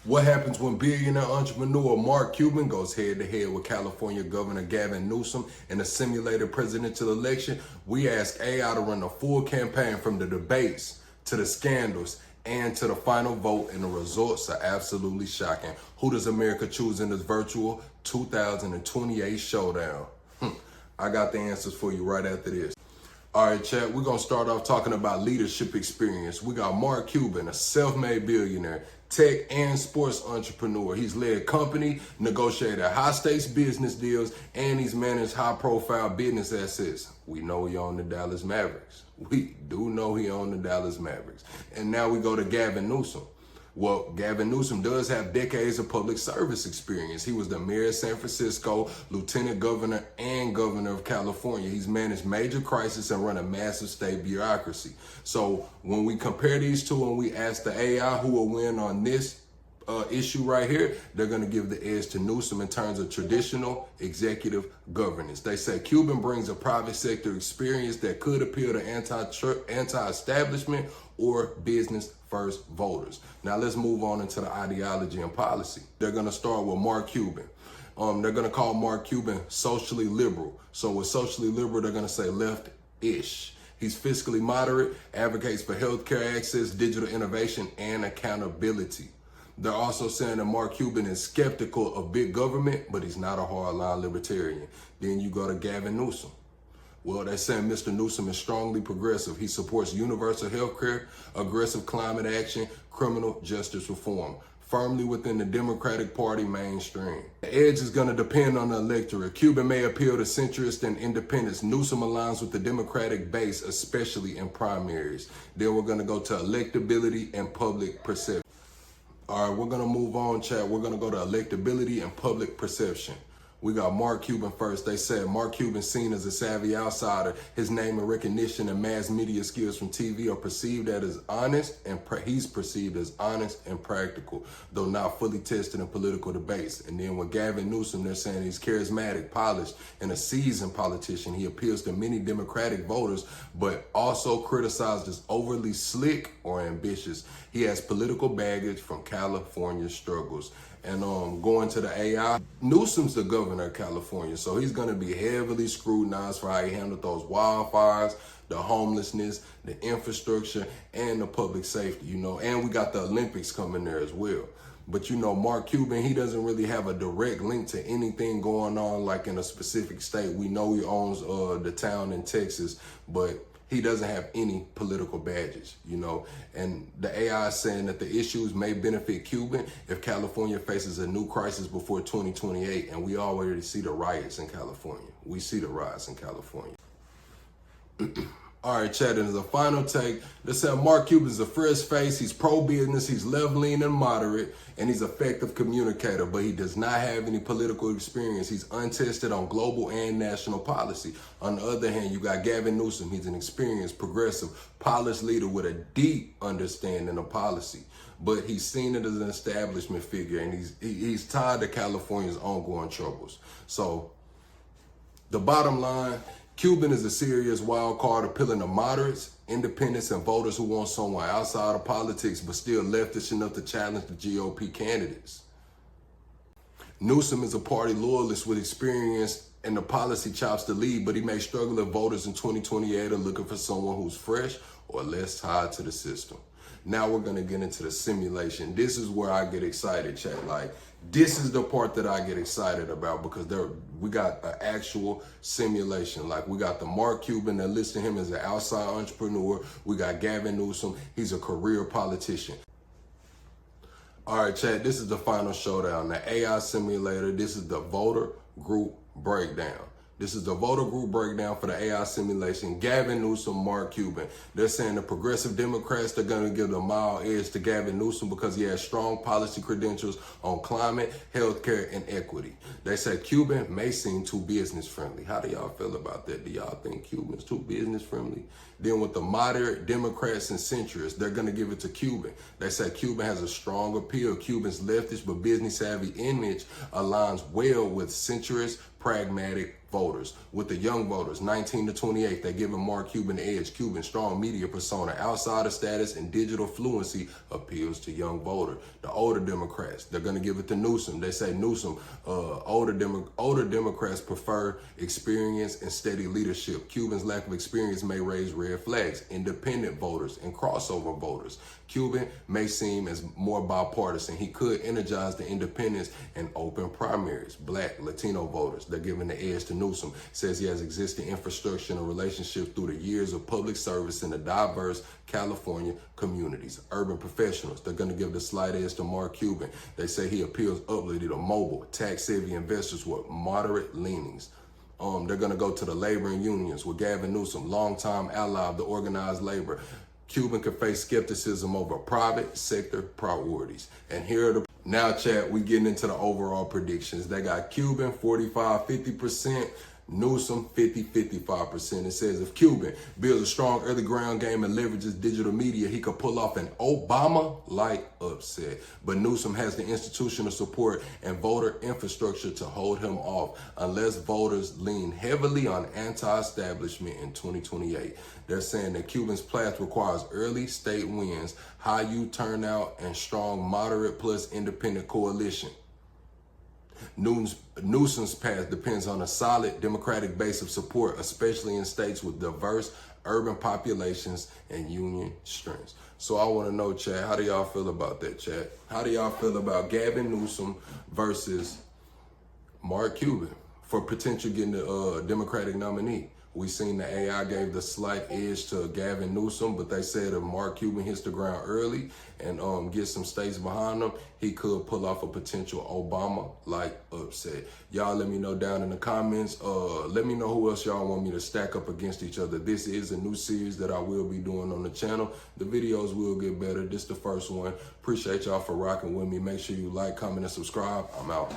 What happens when billionaire entrepreneur Mark Cuban goes head-to-head with California Governor Gavin Newsom in a simulated presidential election? We ask AI to run a full campaign from the debates to the scandals and to the final vote, and the results are absolutely shocking. Who does America choose in this virtual 2028 showdown? I got the answers for you right after this. All right, chat, we're going to start off talking about leadership experience. We got Mark Cuban, a self-made billionaire, tech and sports entrepreneur. He's led company, negotiated high-stakes business deals, and he's managed high-profile business assets. We know he owned the Dallas Mavericks. We do know he owned the Dallas Mavericks. And now we go to Gavin Newsom. Well, Gavin Newsom does have decades of public service experience. He was the mayor of San Francisco, lieutenant governor, and governor of California. He's managed major crises and run a massive state bureaucracy. So when we compare these two and we ask the AI who will win on this issue right here, they're going to give the edge to Newsom in terms of traditional executive governance. They say Cuban brings a private sector experience that could appeal to anti-establishment or business first voters. Now let's move on into the ideology and policy. They're going to start with Mark Cuban. They're going to call Mark Cuban socially liberal. So with socially liberal, they're going to say left-ish. He's fiscally moderate, advocates for healthcare access, digital innovation, and accountability. They're also saying that Mark Cuban is skeptical of big government, but he's not a hardline libertarian. Then you go to Gavin Newsom. Well, they're saying Mr. Newsom is strongly progressive. He supports universal health care, aggressive climate action, criminal justice reform, firmly within the Democratic Party mainstream. The edge is going to depend on the electorate. Cuban may appeal to centrists and independents. Newsom aligns with the Democratic base, especially in primaries. Then we're going to go to electability and public perception. All right, we're going to move on, chat. We're going to go to electability and public perception. We got Mark Cuban first. They said Mark Cuban, seen as a savvy outsider, his name and recognition and mass media skills from TV are perceived as honest, and he's perceived as honest and practical, though not fully tested in political debates. And then with Gavin Newsom, they're saying he's charismatic, polished, and a seasoned politician. He appeals to many Democratic voters, but also criticized as overly slick or ambitious. He has political baggage from California struggles. And going to the AI, Newsom's the governor of California, so he's going to be heavily scrutinized for how he handled those wildfires, the homelessness, the infrastructure, and the public safety, and we got the Olympics coming there as well. But Mark Cuban, he doesn't really have a direct link to anything going on like in a specific state. We know he owns the town in Texas, but he doesn't have any political badges, and the AI is saying that the issues may benefit Cuban if California faces a new crisis before 2028. And we already see the riots in California. We see the riots in California. All right, Chad, and as a final take, they said Mark Cuban's a fresh face. He's pro-business, he's left-leaning and moderate, and he's an effective communicator, but he does not have any political experience. He's untested on global and national policy. On the other hand, you got Gavin Newsom. He's an experienced, progressive, polished leader with a deep understanding of policy, but he's seen it as an establishment figure, and he's tied to California's ongoing troubles. So the bottom line, Cuban is a serious wild card appealing to moderates, independents, and voters who want someone outside of politics but still leftish enough to challenge the GOP candidates. Newsom is a party loyalist with experience and the policy chops to lead, but he may struggle if voters in 2028 are looking for someone who's fresh or less tied to the system. Now we're going to get into the simulation. This is where I get excited, chat. This is the part that I get excited about because we got an actual simulation. We got the Mark Cuban that listed him as an outside entrepreneur. We got Gavin Newsom. He's a career politician. All right, chat, this is the final showdown. The AI simulator, this is the voter group breakdown. This is the voter group breakdown for the AI simulation. Gavin Newsom, Mark Cuban. They're saying the progressive Democrats, they're going to give the mild edge to Gavin Newsom because he has strong policy credentials on climate, healthcare, and equity. They say Cuban may seem too business friendly. How do y'all feel about that? Do y'all think Cuban's too business friendly? Then with the moderate Democrats and centrists, they're going to give it to Cuban. They say Cuban has a strong appeal. Cuban's leftist but business savvy image aligns well with centrist, pragmatic voters. voters. With the young voters, 19 to 28, they're giving Mark Cuban the edge. Cuban's strong media persona, outsider status, and digital fluency appeals to young voters. The older Democrats, they're going to give it to Newsom. They say Newsom, older Democrats prefer experience and steady leadership. Cuban's lack of experience may raise red flags. Independent voters and crossover voters. Cuban may seem as more bipartisan. He could energize the independents and open primaries. Black, Latino voters, they're giving the edge to Newsom. Says he has existing infrastructure and relationships through the years of public service in the diverse California communities. Urban professionals, they're going to give the slight edge to Mark Cuban. They say he appeals upwardly to mobile, tax-savvy investors with moderate leanings. They're going to go to the labor and unions with Gavin Newsom, longtime ally of the organized labor. Cuban could face skepticism over private sector priorities. And here are the now, chat, we getting into the overall predictions. They got Cuban 45-50%, Newsom 50-55%. It says if Cuban builds a strong early ground game and leverages digital media, he could pull off an Obama-like upset. But Newsom has the institutional support and voter infrastructure to hold him off unless voters lean heavily on anti-establishment in 2028. They're saying that Cuban's path requires early state wins, high youth turnout, and strong moderate plus independent coalition. Newsom's path depends on a solid Democratic base of support, especially in states with diverse urban populations and union strengths. So I want to know, chat, how do y'all feel about that, chat? How do y'all feel about Gavin Newsom versus Mark Cuban for potential getting the Democratic nominee? We seen the AI gave the slight edge to Gavin Newsom, but they said if Mark Cuban hits the ground early and get some states behind him, he could pull off a potential Obama-like upset. Y'all let me know down in the comments. Let me know who else y'all want me to stack up against each other. This is a new series that I will be doing on the channel. The videos will get better. This is the first one. Appreciate y'all for rocking with me. Make sure you like, comment, and subscribe. I'm out.